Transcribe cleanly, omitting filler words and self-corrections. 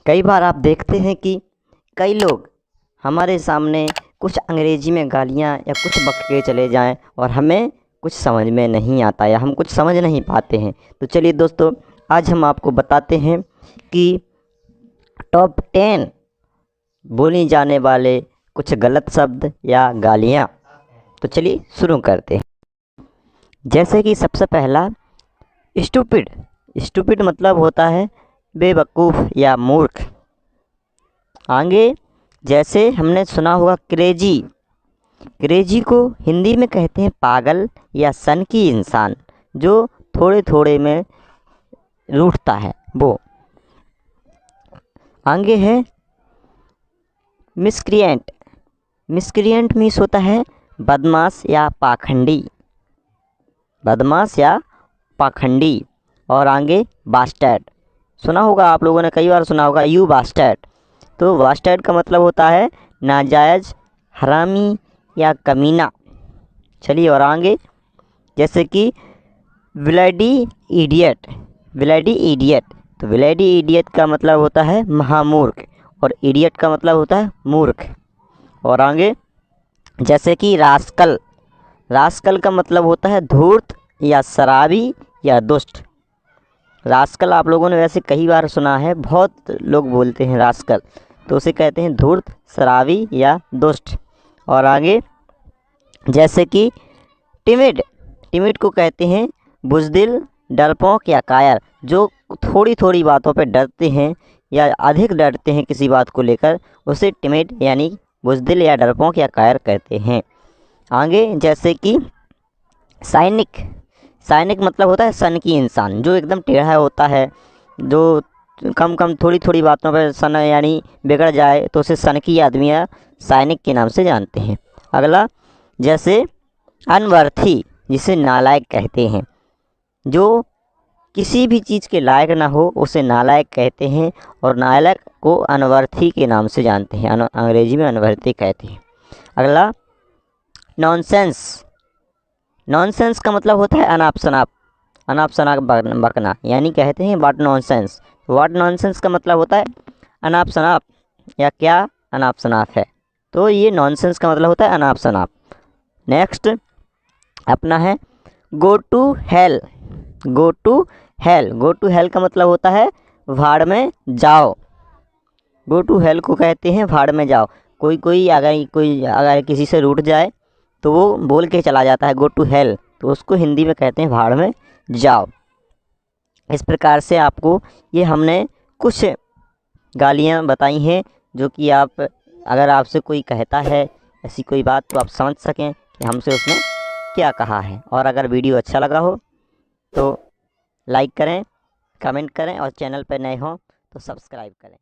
कई बार आप देखते हैं कि कई लोग हमारे सामने कुछ अंग्रेजी में गालियाँ या कुछ बक के चले जाएं और हमें कुछ समझ में नहीं आता या हम कुछ समझ नहीं पाते हैं। तो चलिए दोस्तों, आज हम आपको बताते हैं कि टॉप 10 बोली जाने वाले कुछ गलत शब्द या गालियाँ। तो चलिए शुरू करते हैं। जैसे कि सबसे पहला स्टूपिड। स्टूपिड मतलब होता है बेवकूफ़ या मूर्ख। आगे जैसे हमने सुना होगा क्रेजी। क्रेजी को हिंदी में कहते हैं पागल या सनकी इंसान, जो थोड़े थोड़े में रूठता है वो। आगे है मिसक्रिएंट। मिसक्रिएंट मीन्स होता है बदमाश या पाखंडी। बदमाश या पाखंडी। और आगे बास्टर्ड। सुना होगा आप लोगों ने, कई बार सुना होगा यू बास्टर्ड। तो बास्टर्ड का मतलब होता है नाजायज़, हरामी या कमीना। चलिए और आगे जैसे कि ब्लडी इडियट। Bloody idiot. तो ब्लडी इडियट का मतलब होता है महामूर्ख और इडियट का मतलब होता है मूर्ख। और आगे जैसे कि रास्कल। रास्कल का मतलब होता है धूर्त या शराबी या दुष्ट। रास्कल आप लोगों ने वैसे कई बार सुना है, बहुत लोग बोलते हैं रास्कल, तो उसे कहते हैं धूर्त, शराबी या दुष्ट। और आगे जैसे कि टिमिड। टिमिड को कहते हैं बुज़दिल, डरपोक या कायर, जो थोड़ी थोड़ी बातों पर डरते हैं या अधिक डरते हैं किसी बात को लेकर, उसे टिमिड यानी बुज़दिल या डरपोक या कायर कहते हैं। आगे जैसे कि साइनिक। साइनिक मतलब होता है सनकी इंसान, जो एकदम टेढ़ा होता है, जो कम थोड़ी थोड़ी बातों पर सन यानी बिगड़ जाए तो उसे सनकी आदमी या साइनिक के नाम से जानते हैं। अगला जैसे अनवर्थी, जिसे नालायक कहते हैं, जो किसी भी चीज़ के लायक ना हो उसे नालायक कहते हैं। और नालायक को अनवर्थी के नाम से जानते हैं, अंग्रेजी में अनवर्थी कहते हैं। अगला नॉनसेंस। नॉनसेंस का मतलब होता है अनाप शनाप। अनाप शनाप बकना, यानी कहते हैं व्हाट नॉनसेंस। व्हाट नॉनसेंस का मतलब होता है अनाप शनाप या क्या अनाप शनाप है। तो ये नॉनसेंस का मतलब होता है अनाप शनाप। नेक्स्ट अपना है go to hell. Go to hell. Go to hell का मतलब होता है भाड़ में जाओ। गो टू हेल को कहते हैं भाड़ में जाओ। कोई अगर किसी से रूठ जाए तो वो बोल के चला जाता है गो टू हेल, तो उसको हिंदी में कहते हैं भाड़ में जाओ। इस प्रकार से आपको ये हमने कुछ गालियाँ बताई हैं, जो कि आप अगर आपसे कोई कहता है ऐसी कोई बात तो आप समझ सकें कि हमसे उसने क्या कहा है। और अगर वीडियो अच्छा लगा हो तो लाइक करें, कमेंट करें और चैनल पर नए हों तो सब्सक्राइब करें।